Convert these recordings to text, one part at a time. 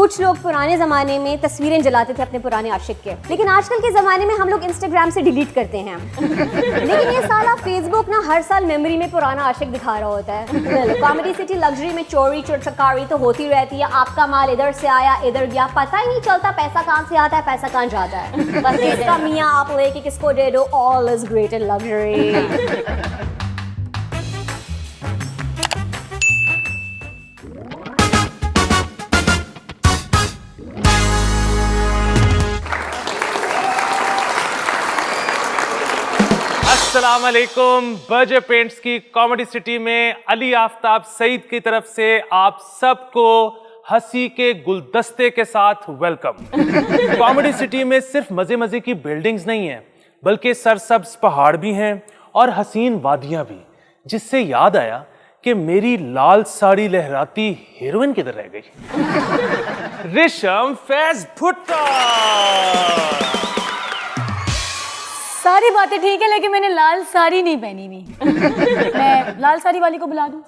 कुछ लोग पुराने ज़माने में तस्वीरें जलाते थे अपने पुराने आशिक के, लेकिन आजकल के ज़माने में हम लोग इंस्टाग्राम से डिलीट करते हैं। लेकिन ये साला फेसबुक ना हर साल मेमोरी में पुराना आशिक दिखा रहा होता है। कॉमेडी सिटी लग्जरी में चोरी चुटचकारी तो होती रहती है। आपका माल इधर से आया इधर गया, पता ही नहीं चलता पैसा कहाँ से आता है पैसा कहाँ जाता है। बस इसका मियाँ आप लेके किसको दे दो, all is great in luxury. अस्सलाम वालेकुम। बर्जर पेंट्स की कॉमेडी सिटी में अली आफ्ताब सईद की तरफ से आप सबको हंसी के गुलदस्ते के साथ वेलकम। कॉमेडी सिटी में सिर्फ मजे मजे की बिल्डिंग्स नहीं हैं, बल्कि सरसब्ज पहाड़ भी हैं और हसीन वादियां भी, जिससे याद आया कि मेरी लाल साड़ी लहराती हीरोइन किधर रह गई। रिशम फैज भुट्टो। सारी बातें ठीक है, लेकिन मैंने लाल साड़ी नहीं पहनी हुई। मैं लाल साड़ी वाली को बुला दूं?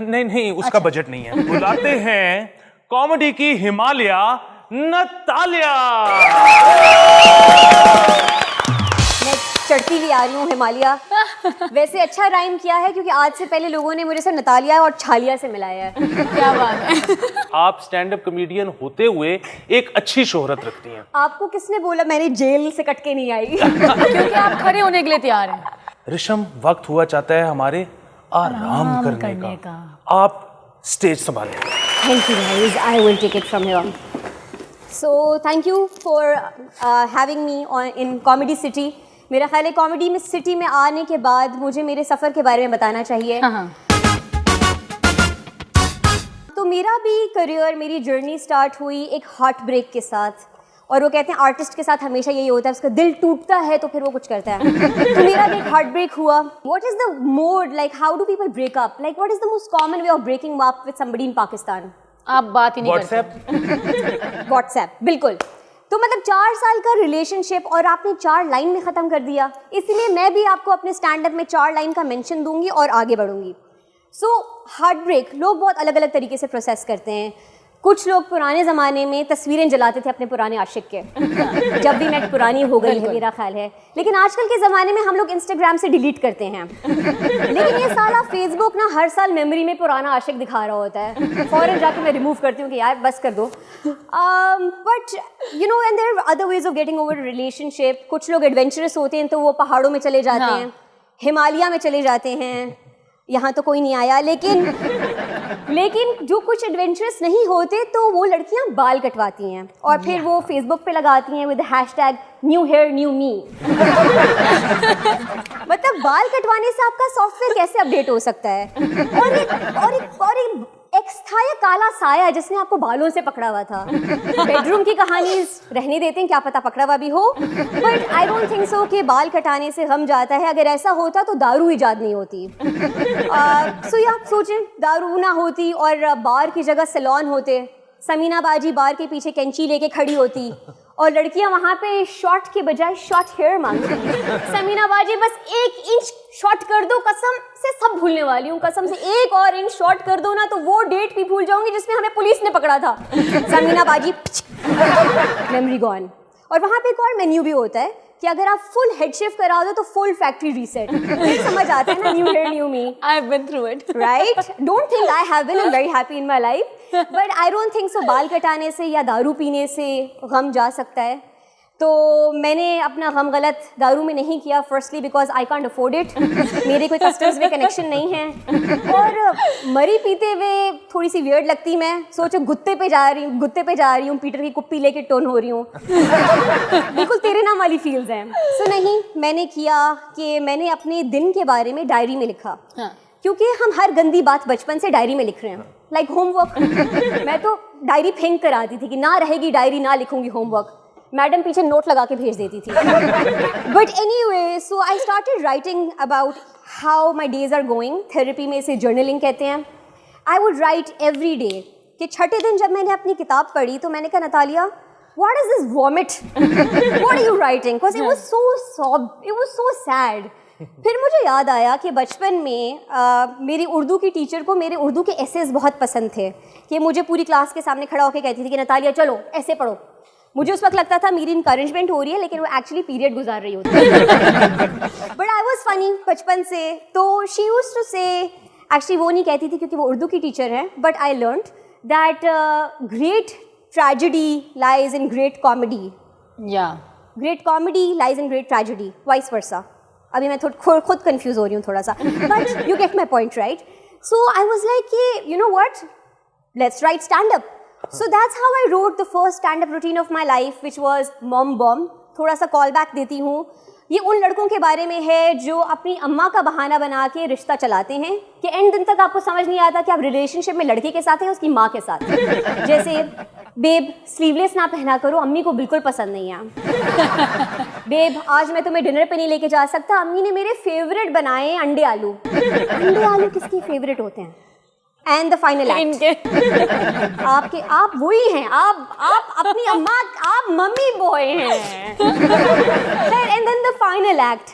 नहीं नहीं, उसका बजट नहीं है। बुलाते हैं कॉमेडी की हिमालय नतालिया। मैं चढ़ती हुई आ रही हूँ हिमालय। वैसे अच्छा राइम किया है, क्योंकि आज से पहले लोगों ने मुझे से नतालिया और छालिया से मिलाया है। क्या बात है। आप स्टैंड अप कॉमेडियन होते हुए एक अच्छी शोहरत रखती हैं। आपको किसने बोला मैंने जेल से कट के नहीं आई? क्योंकि आप खड़े होने के लिए तैयार हैं। रिशम, वक्त हुआ चाहता है हमारे आराम करने का। आप stage संभालें। Thank you guys, I will take it from here. So thank you for having me in Comedy City. मेरा ख्याल है कॉमेडी में सिटी में आने के बाद मुझे मेरे सफ़र के बारे में बताना चाहिए। हाँ। तो मेरा भी करियर, मेरी जर्नी स्टार्ट हुई एक हार्ट ब्रेक के साथ, और वो कहते हैं आर्टिस्ट के साथ हमेशा यही होता है, उसका दिल टूटता है तो फिर वो कुछ करता है। तो मेरा भी एक हार्ट ब्रेक हुआ। What is the mode, like how do people break up? Like what is the most common way of breaking up with somebody in Pakistan? आप बात ही नहीं व्हाट्सएप। व्हाट्सएप, बिल्कुल। तो मतलब 4 साल का रिलेशनशिप और आपने 4 लाइन में ख़त्म कर दिया। इसलिए मैं भी आपको अपने स्टैंड अप में 4 लाइन का मेंशन दूंगी और आगे बढ़ूंगी। सो हार्ट ब्रेक लोग बहुत अलग अलग तरीके से प्रोसेस करते हैं। कुछ लोग पुराने ज़माने में तस्वीरें जलाते थे अपने पुराने आशिक के। जब भी नेट पुरानी हो गई है मेरा ख्याल है, लेकिन आजकल के ज़माने में हम लोग इंस्टाग्राम से डिलीट करते हैं। लेकिन ये साला फेसबुक ना हर साल मेमोरी में पुराना आशिक दिखा रहा होता है। फ़ौरन जाके मैं रिमूव करती हूँ कि यार बस कर दो। But you know and there are other ways of getting over relationship. कुछ लोग एडवेंचरस होते हैं तो वो पहाड़ों में चले जाते हैं, हिमालय में चले जाते हैं। यहाँ तो कोई नहीं आया, लेकिन जो कुछ एडवेंचरस नहीं होते तो वो लड़कियाँ बाल कटवाती हैं और फिर वो फेसबुक पे लगाती हैं with hashtag new hair new me. मतलब बाल कटवाने से आपका सॉफ्टवेयर कैसे अपडेट हो सकता है? और एक एक्स था या काला साया जिसने आपको बालों से पकड़ा हुआ था। बेडरूम की कहानी रहने देते हैं, क्या पता पकड़ा हुआ भी हो, बट आई डोंट थिंक सो कि बाल कटाने से गम जाता है। अगर ऐसा होता तो दारू इजाद नहीं होती। सो या सोचें, दारू ना होती और बार की जगह सैलून होते, समीना बाजी बार के पीछे कैंची लेके खड़ी होती और लड़कियां वहां पे शॉर्ट के बजाय शॉर्ट हेयर मांगती। समीना बाजी बस 1 इंच शॉर्ट कर दो, कसम से सब भूलने वाली हूँ, कसम से 1 और इंच शॉर्ट कर दो ना तो वो डेट भी भूल जाऊंगी जिसमें हमें पुलिस ने पकड़ा था। समीना बाजी मेमोरी गॉन। और वहाँ पे एक और मेन्यू भी होता है कि अगर आप फुल हेड शेव करा दो तो फुल फैक्ट्री रीसेट। समझ आता है ना, new hair new me. I have been through it, right? Don't think I have been, I am very happy in my life, but I don't think so बाल कटाने से या दारू पीने से गम जा सकता है। तो मैंने अपना गम गलत दारू में नहीं किया। Firstly because I can't afford it, मेरे कोई कस्टमर्स में कनेक्शन नहीं है, और मरी पीते हुए थोड़ी सी वियर्ड लगती। मैं सोचो गुत्ते पे जा रही हूँ, पीटर की कुप्पी लेके टोन हो रही हूँ। बिल्कुल तेरे नाम वाली फील्स हैं। सो नहीं, मैंने किया कि मैंने अपने दिन के बारे में डायरी में लिखा। क्योंकि हम हर गंदी बात बचपन से डायरी में लिख रहे हैं, लाइक होमवर्क। मैं तो डायरी फेंक कर आती थी कि ना रहेगी डायरी, ना लिखूंगी होमवर्क। मैडम पीछे नोट लगा के भेज देती थी। But anyway, so I started writing about how my days are going. Therapy में इसे जर्नलिंग कहते हैं। I would write every day. कि छठे दिन जब मैंने अपनी किताब पढ़ी तो मैंने कहा, Natalia, what is this vomit? What are you writing? Because it was so sad. फिर मुझे याद आया कि बचपन में मेरी उर्दू की टीचर को मेरे उर्दू के एसेज बहुत पसंद थे कि मुझे पूरी क्लास के सामने खड़ा होकर कहती थी कि नतालिया चलो ऐसे पढ़ो। मुझे उस वक्त लगता था मेरी इनकरेजमेंट हो रही है, लेकिन वो एक्चुअली पीरियड गुजार रही होती है। बट आई वॉज फनी बचपन से। तो शी यूज्ड टू से, एक्चुअली वो नहीं कहती थी क्योंकि वो उर्दू की टीचर है, but I learned that great tragedy lies in great comedy, great comedy lies in great tragedy, vice versa. अभी मैं खुद कंफ्यूज हो रही हूँ थोड़ा सा, but you get my point right. So I was like कि you know what, let's right stand up. So that's how I wrote the first stand-up routine of my life, which was Mom Bomb. थोड़ा सा call back देती हूँ। ये उन लड़कों के बारे में है जो अपनी अम्मा का बहाना बना के रिश्ता चलाते हैं कि एंड दिन तक आपको समझ नहीं आता कि आप रिलेशनशिप में लड़के के साथ हैं उसकी माँ के साथ। जैसे बेब स्लीवलेस ना पहना करो, अम्मी को बिल्कुल पसंद नहीं है। बेब आज मैं तुम्हें डिनर पे नहीं लेके जा सकता, अम्मी ने मेरे फेवरेट बनाए अंडे आलू। अंडे आलू किसके फेवरेट होते हैं? एंड द फाइनल एक्ट, आपके आप वही हैं, आप अपनी अम्मा, आप मम्मी बॉय हैं। And then the final act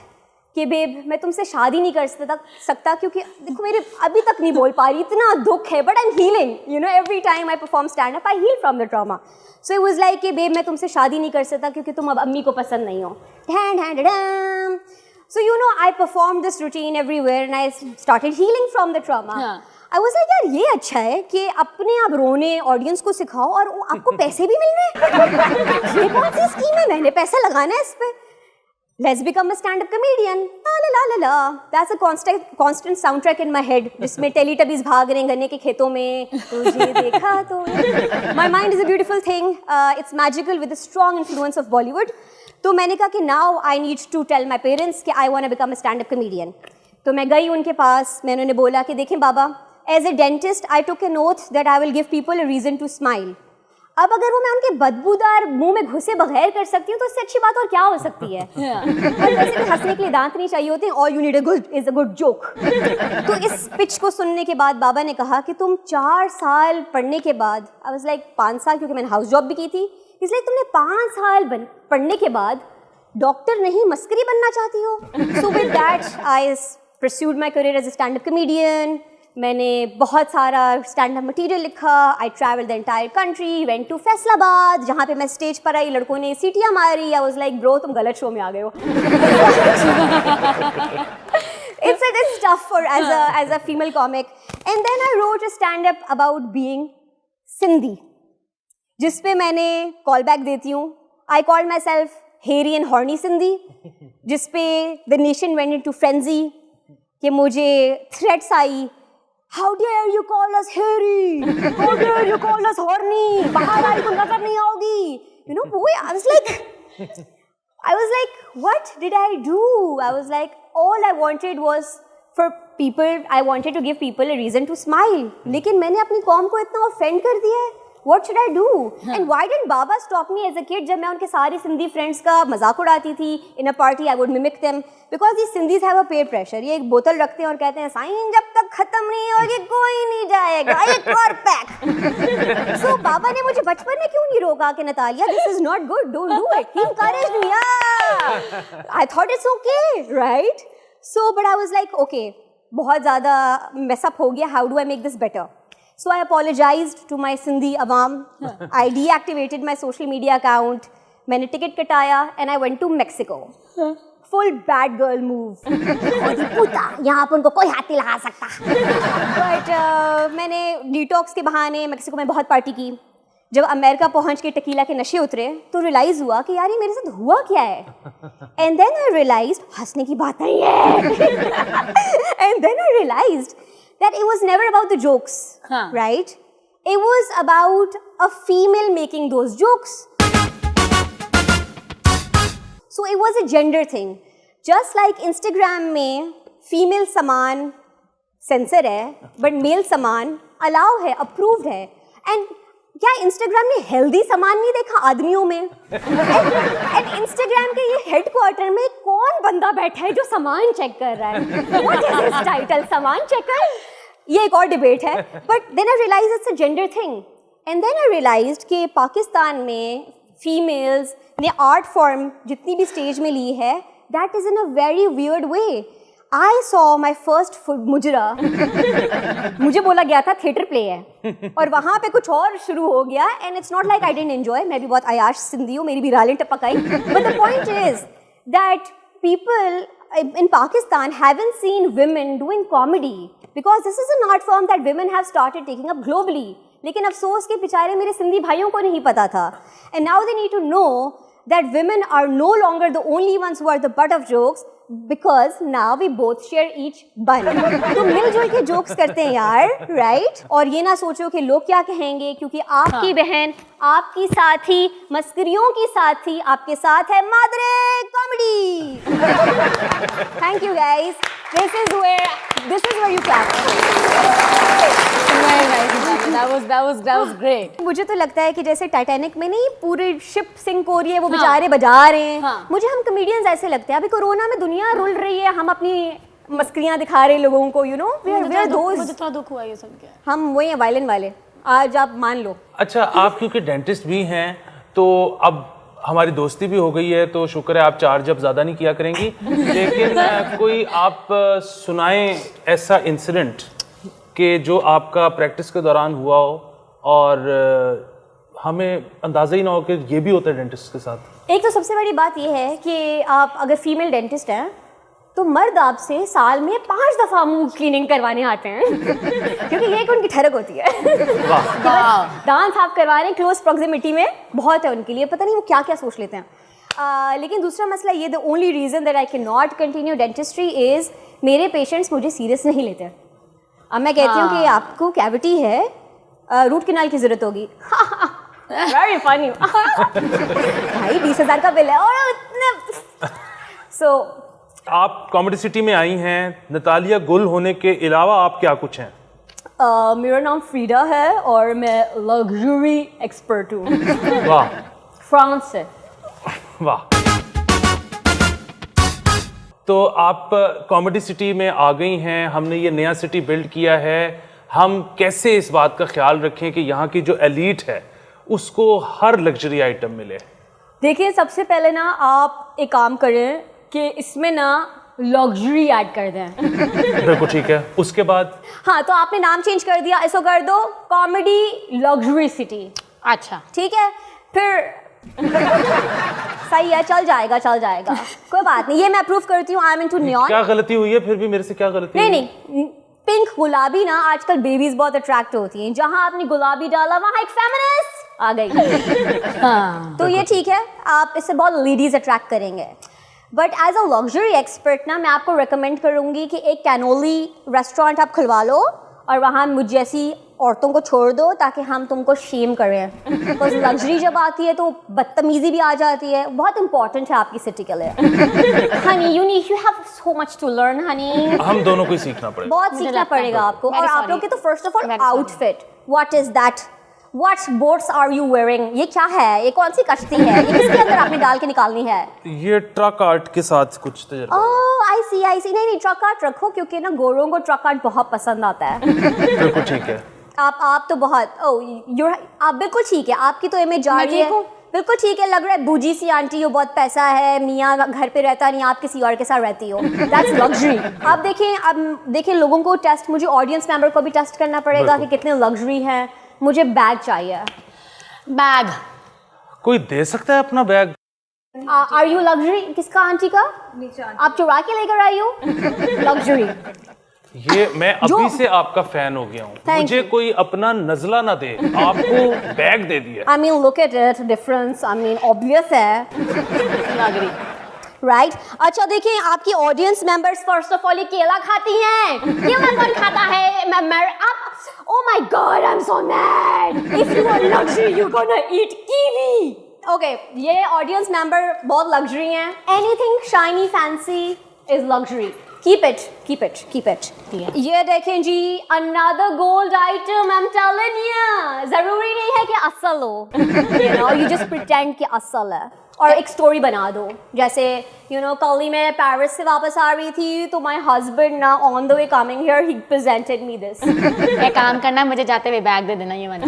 कि बेब मैं तुमसे शादी नहीं कर सकता क्योंकि देखो मेरे अभी तक नहीं बोल पा रही, इतना दुख है, but I am healing, you know every time I perform stand up I heal from the trauma. So it was like कि बेब मैं तुमसे शादी नहीं कर सकता क्योंकि तुम अब अम्मी को पसंद नहीं हो। So you know I performed this routine everywhere and I started healing from the trauma. I was like यार ये अच्छा है कि अपने आप रोने ऑडियंस को सिखाओ और आपको पैसे भी मिल रहे हैं। ये कौन सी स्कीम है, मैंने पैसा लगाना है इस पे। Let's become a stand-up comedian. La la la la. That's a constant soundtrack in my head. जिसमें टेलीटबीज भाग रहे हैं गन्ने के खेतों में, तुझे देखा तो। My mind is a beautiful thing. It's magical with a strong influence of Bollywood. तो मैंने कहा कि now I need to tell my parents कि I want to become a stand-up comedian. तो मैं गई उनके पास, मैंने उन्हें बोला कि देखें बाबा, as a dentist I took an oath that I will give people a reason to smile. अब अगर वो मैं उनके बदबूदार मुंह में घुसे बगैर कर सकती हूँ तो इससे अच्छी बात और क्या हो सकती है। और वैसे भी हंसने के लिए दांत नहीं चाहिए होते, all you need is a good joke. तो इस पिच को सुनने के बाद बाबा ने कहा कि तुम 4 साल पढ़ने के बाद, I was like 5 साल क्योंकि मैंने हाउस जॉब भी की थी, इसलिए तुमने 5 साल पढ़ने के बाद डॉक्टर नहीं मस्करी बनना चाहती हो। So with that I pursued my career as a stand up comedian. मैंने बहुत सारा स्टैंड अप मटीरियल लिखा। I travel the entire country, went to Faisalabad, जहाँ पे मैं स्टेज पर आई, लड़कों ने सीटियाँ मारी। आई वाज लाइक ब्रो तुम गलत शो में आ गए हो। It's tough for as a female comic. And then I wrote a stand up about being Sindhi, जिस पे मैंने कॉल बैक देती हूँ। I called myself hairy and horny Sindhi, जिस पे the nation went into frenzy कि मुझे threats आई, how dare you call us hairy, how dare you call us horny, बाहर आई तो नजर नहीं आओगी, यू नो। वो I was like what did I do? I was like all I wanted was for people, I wanted to give people a reason to smile. लेकिन मैंने अपनी कौम को इतना ऑफेंड कर दिया है। What should I do? And why didn't Baba stop me as a kid? जब मैं उनके सारे सिंधी फ्रेंड्स का मजाक उड़ाती थी in a party, I would mimic them because these Sindhis have a peer pressure. ये एक बोतल रखते हैं और कहते हैं साईं जब तक खत्म नहीं होगी कोई नहीं जाएगा, एक और पैक। So बाबा ने मुझे बचपन में क्यों नहीं रोका कि Natalia this is not good, don't do it. He encouraged me. Yeah, I thought it's okay, right? So but I was like okay, बहुत ज़्यादा mess up हो गया. How do I make this better? So I apologized to my Sindhi awam. I deactivated my social media account. मैंने ticket कटाया and I went to Mexico. Full bad girl move. पुता, यहाँ पर उनको कोई हाथ नहीं लगा सकता. But मैंने डिटॉक्स के बहाने मेक्सिको में बहुत पार्टी की. जब अमेरिका पहुँच के टकीला के नशे उतरे तो रियलाइज हुआ कि यार ये मेरे साथ हुआ क्या है. And then I realized हंसने की बात नहीं है. And then I realized that it was never about the jokes, right? It was about a female making those jokes. So it was a gender thing. Just like Instagram में female सामान censor है, but male सामान allow है, approved है. And क्या Instagram ने healthy सामान नहीं देखा आदमियों में? And Instagram के ये headquarter में कौन बंदा बैठा है जो सामान चेक कर रहा है? What is his title? सामान चेकर? ये एक और डिबेट है. But then I realized it's a gender thing. And then I realized कि पाकिस्तान में females ने art form जितनी भी stage में ली है, that is in a very weird way. I saw my first मुजरा मुझे बोला गया था थिएटर प्ले है और वहाँ पे कुछ और शुरू हो गया and it's not like I didn't enjoy. मैं भी बहुत अयाश सिंधी हूँ, मेरी भी रालें टपक आई. But the point is that people in Pakistan haven't seen women doing comedy because this is an art form that women have started taking up globally. लेकिन अफसोस के बेचारे मेरे सिंधी भाइयों को नहीं पता था. And now they need to know that women are no longer the only ones who are the butt of jokes. Because now we both share each bun. तो मिलजुल के जोक्स करते हैं यार, right? और ये ना सोचो कि लोग क्या कहेंगे, क्योंकि आपकी बहन, आपकी साथी, मस्करियों की साथी आपके साथ है मादरे comedy. Thank you guys. This is where you clap. Very nice, that was great. मुझे तो लगता है कि जैसे टाइटैनिक में नहीं पूरी शिप सिंक हो रही है, वो बेचारे बजा रहे हैं. हाँ. मुझे हम कॉमेडियंस ऐसे लगते हैं. अभी कोरोना में दुनिया रुल रही है, हम अपनी मस्करियां दिखा रहे लोगों को, you know, we are those. मुझे थोड़ा दुख हुआ ये सुन के. हम वही हैं वायलिन वाले, आज आप मान लो. अच्छा, आप क्योंकि डेंटिस्ट भी हैं तो अब हमारी दोस्ती भी हो गई है, तो शुक्र है आप चार्ज अब ज़्यादा नहीं किया करेंगी. लेकिन कोई आप सुनाएं ऐसा इंसिडेंट कि जो आपका प्रैक्टिस के दौरान हुआ हो और हमें अंदाज़ा ही ना हो कि ये भी होता है डेंटिस्ट के साथ. एक तो सबसे बड़ी बात ये है कि आप अगर फीमेल डेंटिस्ट हैं तो मर्द आपसे साल में 5 दफ़ा मुंह क्लीनिंग करवाने आते हैं क्योंकि ये एक उनकी ठरक होती है. दांत साफ करवाने क्लोज प्रॉक्सिमिटी में बहुत है उनके लिए, पता नहीं वो क्या क्या सोच लेते हैं. लेकिन दूसरा मसला ये, the only reason that I can not continue dentistry is मेरे पेशेंट्स मुझे सीरियस नहीं लेते. अब मैं कहती हूँ कि आपको कैविटी है, रूट कैनाल की ज़रूरत होगी. Very funny. भाई 20,000 का बिल है और इतने. सो आप कॉमेडी सिटी में आई हैं, नतालिया गुल होने के अलावा आप क्या कुछ हैं? मेरा नाम फ्रीडा है और मैं लग्जरी एक्सपर्ट हूँ. वाह, फ्रांस से. वाह. तो आप कॉमेडी सिटी में आ गई हैं, हमने ये नया सिटी बिल्ड किया है. हम कैसे इस बात का ख्याल रखें कि यहाँ की जो एलीट है उसको हर लग्जरी आइटम मिले? देखिए, सबसे पहले ना आप एक काम करें कि इसमें ना लग्जरी ऐड कर दें. बिल्कुल ठीक है. उसके बाद? हाँ, तो आपने नाम चेंज कर दिया, इसको कर दो कॉमेडी लग्जरी सिटी. अच्छा, ठीक है, फिर सही है, चल जाएगा कोई बात नहीं. ये मैं अप्रूव करती हूँ. I am into neon. क्या गलती हुई है फिर भी मेरे से? क्या गलती हुई? नहीं, पिंक गुलाबी ना आजकल बेबीज बहुत अट्रैक्ट होती हैं. जहाँ आपने गुलाबी डाला वहाँ एक फेमिनिस्ट आ गई. हाँ. तो ये ठीक है, आप इससे बहुत लेडीज अट्रैक्ट करेंगे. But as a luxury expert ना मैं आपको रिकमेंड करूँगी कि एक कैनोली रेस्टोरेंट आप खुलवा लो और वहाँ मुझ जैसी औरतों को छोड़ दो ताकि हम तुमको शेम करें. बिकॉज लग्जरी जब आती है तो बदतमीजी भी आ जाती है. बहुत इंपॉर्टेंट है आपकी सिटी के लिए. Honey, you have so much to learn honey. हम दोनों को ही सीखना पड़ेगा. बहुत सीखना पड़ेगा आपको. और आप लोग के तो first of all outfit, what is that? What boats are you wearing? ये क्या है? ये कौन सी कश्ती है? ये किसके अंदर आपने डाल के निकालनी है? ये ट्रक आर्ट के साथ कुछ तजुर्बा. ओह, आई सी. नहीं, ट्रक आर्ट रखो क्योंकि ना गोरों को ट्रक आर्ट बहुत पसंद आता है. बिल्कुल ठीक है. आप तो बहुत आप बिल्कुल ठीक है. आपकी तो इमेज जा रही है. बिल्कुल ठीक है, लग रहा है बूजी सी आंटी हो, बहुत पैसा है, मियाँ घर पे रहता नहीं, आप किसी और के साथ रहती हो. That's luxury. अब देखें लोगों को टेस्ट, मुझे ऑडियंस मेंबर को भी टेस्ट करना पड़ेगा कि कितने लग्जरी हैं. मुझे बैग चाहिए. बैग कोई दे सकता है अपना बैग? Are you luxury? किसका? आंटी का? आप चुरा के लेकर आई हो? लग्जरी. ये मैं अभी से आपका फैन हो गया हूँ. मुझे कोई अपना नजला ना दे, आपको बैग दे दिया. I mean look at it, difference I mean obvious है. Luxury, right. अच्छा देखिए, आपकी audience members first of all ये केला खाती हैं. केला कौन खाता है? आप, oh my god, I'm so mad. If you are luxury, you're gonna eat kiwi. Okay, ये ऑडियंस मेंबर बहुत लग्जरी हैं. Anything shiny, fancy is luxury. Keep it. ये देखें जी, another gold item. I'm telling you, जरूरी नहीं है कि असल हो. You know, you just pretend कि असल है. और एक स्टोरी बना दो, जैसे कल ही मैं पेरिस से वापस आ रही थी तो माय हस्बैंड ना on the way coming here he presented me this. एक काम करना, मुझे जाते हुए बैग दे देना, ये वाला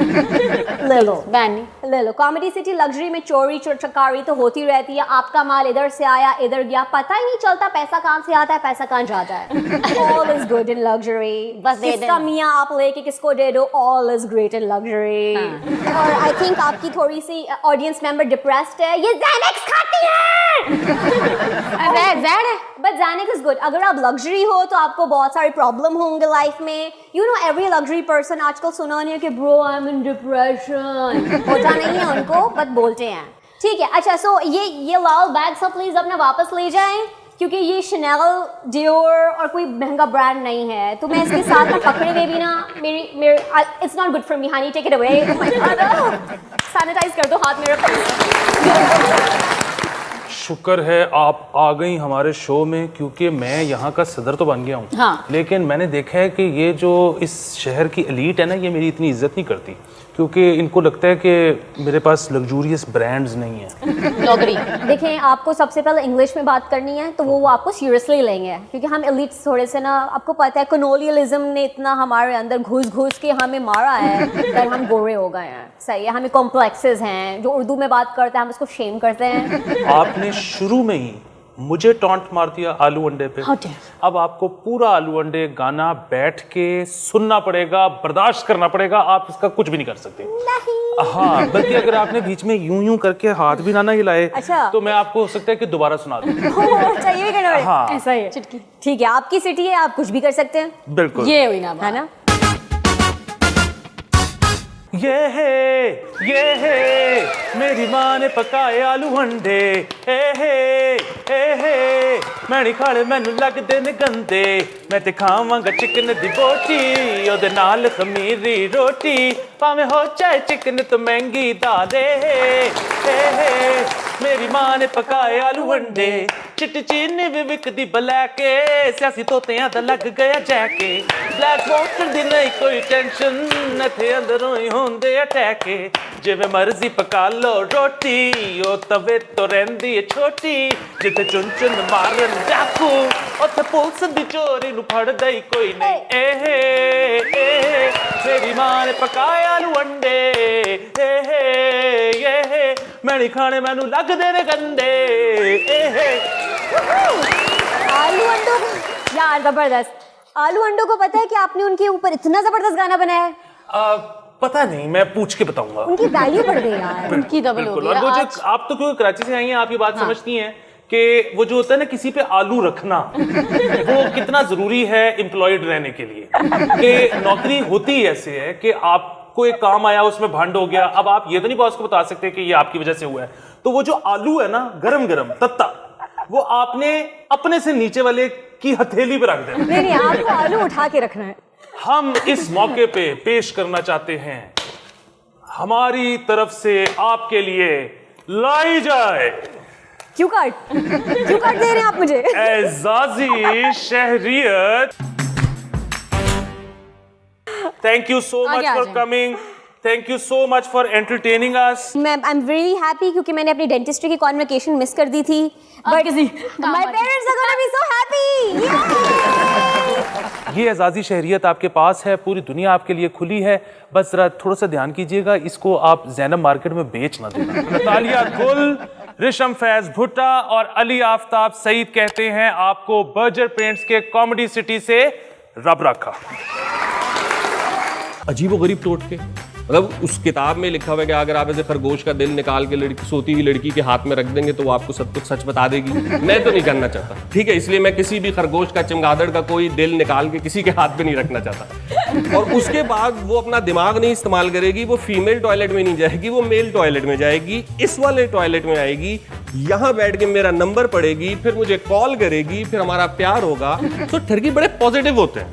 ले लो बैन ले लो। कॉमेडी सिटी लग्जरी में चोरी चकारी तो होती रहती है, आपका माल इधर से आया इधर गया, पता ही नहीं चलता पैसा कहाँ से आता है पैसा कहाँ जाता है। All is good in luxury, बस दे किसका देना। मियाँ आप लेके किसको दे दो, all is great in luxury. और आई थिंक आपकी थोड़ी सी ऑडियंस मेंबर डिप्रेस्ड है, ये ज़ैनेक्स खाती है। But Xanax is good. अगर आप लग्जरी हो तो आपको बहुत सारे प्रॉब्लम होंगे लाइफ में। एवरी लग्जरी पर्सन आजकल सुना नहीं है कि bro I am in depression, होता नहीं है उनको, बट बोलते हैं। ठीक है, अच्छा सो ये लाल बैग सब प्लीज अपना वापस ले जाएं, क्योंकि ये शनेल, डियोर और कोई महंगा ब्रांड नहीं है, तो मैं इसके साथ में पकड़े हुए भी ना मेरी it's not good for me honey, take it away. Sanitize कर दो हाथ मेरे। शुक्र है आप आ गई हमारे शो में, क्योंकि मैं यहाँ का सदर तो बन गया हूँ। हाँ। लेकिन मैंने देखा है कि ये जो इस शहर की एलीट है ना, ये मेरी इतनी इज्जत नहीं करती, क्योंकि इनको लगता है कि मेरे पास लग्जूरियस ब्रांड्स नहीं हैं। नौकरी देखें, आपको सबसे पहले इंग्लिश में बात करनी है तो वो आपको सीरियसली लेंगे, क्योंकि हम एलिट्स थोड़े से ना, आपको पता है कॉलोनियलिज्म ने इतना हमारे अंदर घुस के हमें मारा है कि हम गोरे हो गए हैं। सही है, हमें कॉम्प्लेक्सेस हैं, जो उर्दू में बात करते हैं हम उसको शेम करते हैं। आपने शुरू में ही मुझे टॉन्ट मार दिया आलू अंडे पे। How dare? अब आपको पूरा आलू अंडे गाना बैठ के सुनना पड़ेगा, बर्दाश्त करना पड़ेगा, आप इसका कुछ भी नहीं कर सकते। नहीं। हाँ, बल्कि अगर आपने बीच में यूं करके हाथ भी ना हिलाए, अच्छा। तो मैं आपको हो सकता है कि दोबारा सुना दूं। अच्छा, ये भी करना पड़ेगा। हाँ। ऐसा ही है। चुटकी। ठीक है, आपकी सिटी है, आप कुछ भी कर सकते हैं। बिल्कुल। ये हुई ना है ना। ये है मेरी माँ ने पकाए आलू अंडे, मैं नहीं खाले मैनू लगदे ने गंदे, मैं ते खावांगा चिकन दी बोटी ओदे नाल खमीरी रोटी, भावें हो चाहे चिकन तो महंगी दाले। मेरी माँ ने पकाए आलू अंडे, चिट्टी चीनी भी विकदी ब्लैके, सियासी तोतियां दा लग गया जैके, ब्लैक वाटर दी नहीं कोई टेंशन, इत्थे अंदरों ही होंदे अटैके, जिवें मर्जी पका लो रोटी, ओ तवे तो रहिंदी है छोटी, जिथे चुन चुन मारन डाकू, उत्थे पुलिस दी चोरी नू फड़दा ही कोई नहीं। मेरी माँ ने पकाए आलू अंडे, मैं नहीं खाने मैनू लगदे ने गंदे। आलू अंडों को यार जबरदस्त। आलू अंडों को पता है कि आपने उनके ऊपर इतना जबरदस्त गाना बनाया है? पता नहीं, मैं पूछ के बताऊंगा। उनकी वैल्यू बढ़ गई यार। उनकी डबल हो बिल्कुल। गई और वो आज। जो आप तो क्योंकि कराची से आई हैं, आप ये बात समझती हैं कि वो जो होता है ना किसी पे आलू रखना, वो कितना जरूरी है एम्प्लॉयड रहने के लिए। कि नौकरी होती ही ऐसे है कि आपको एक काम आया, उसमें भंड हो गया, अब आप ये तो नहीं बॉस को बता सकते कि ये आपकी वजह से हुआ है, तो वो जो आलू है ना गरम गरम तत्ता, वो आपने अपने से नीचे वाले की हथेली पे रख देना। नहीं, आपको आलू उठा के रखना है। हम इस मौके पे पेश करना चाहते हैं, हमारी तरफ से आपके लिए लाई जाए क्यों काट दे रहे हैं आप मुझे? एजाजी शहरियत। थैंक यू सो मच आ फॉर जाएं। Coming, thank you so much for entertaining us. मैं आई एम वेरी हैप्पी क्योंकि मैंने अपनी डेंटिस्ट्री की कॉन्वोकेशन मिस कर दी थी, बट किसी my parents are gonna be so happy. ये एजाजी शहरियत आपके पास है, पूरी दुनिया आपके लिए खुली है, बस जरा थोड़ा सा ध्यान कीजिएगा, इसको आप ज़ैनब मार्केट में बेच ना देना। नतालिया गुल, रिशम फैज भुट्टा और अली आफ्ताब सईद कहते हैं आपको बर्जर पेंट्स के कॉमेडी सिटी से रब रखा। अजीब व गरीब टोट के, मतलब उस किताब में लिखा हुआ है कि अगर आप ऐसे खरगोश का दिल निकाल के लड़की, सोती हुई लड़की के हाथ में रख देंगे तो वो आपको सब कुछ सच बता देगी। मैं तो नहीं करना चाहता, ठीक है, इसलिए मैं किसी भी खरगोश का, चमगादड़ का कोई दिल निकाल के किसी के हाथ में नहीं रखना चाहता। और उसके बाद वो अपना दिमाग नहीं इस्तेमाल करेगी, वो फीमेल टॉयलेट में नहीं जाएगी, वो मेल टॉयलेट में जाएगी, इस वाले टॉयलेट में आएगी, यहाँ बैठ के मेरा नंबर पड़ेगी, फिर मुझे कॉल करेगी, फिर हमारा प्यार होगा। तो ठरकी बड़े पॉजिटिव होते हैं।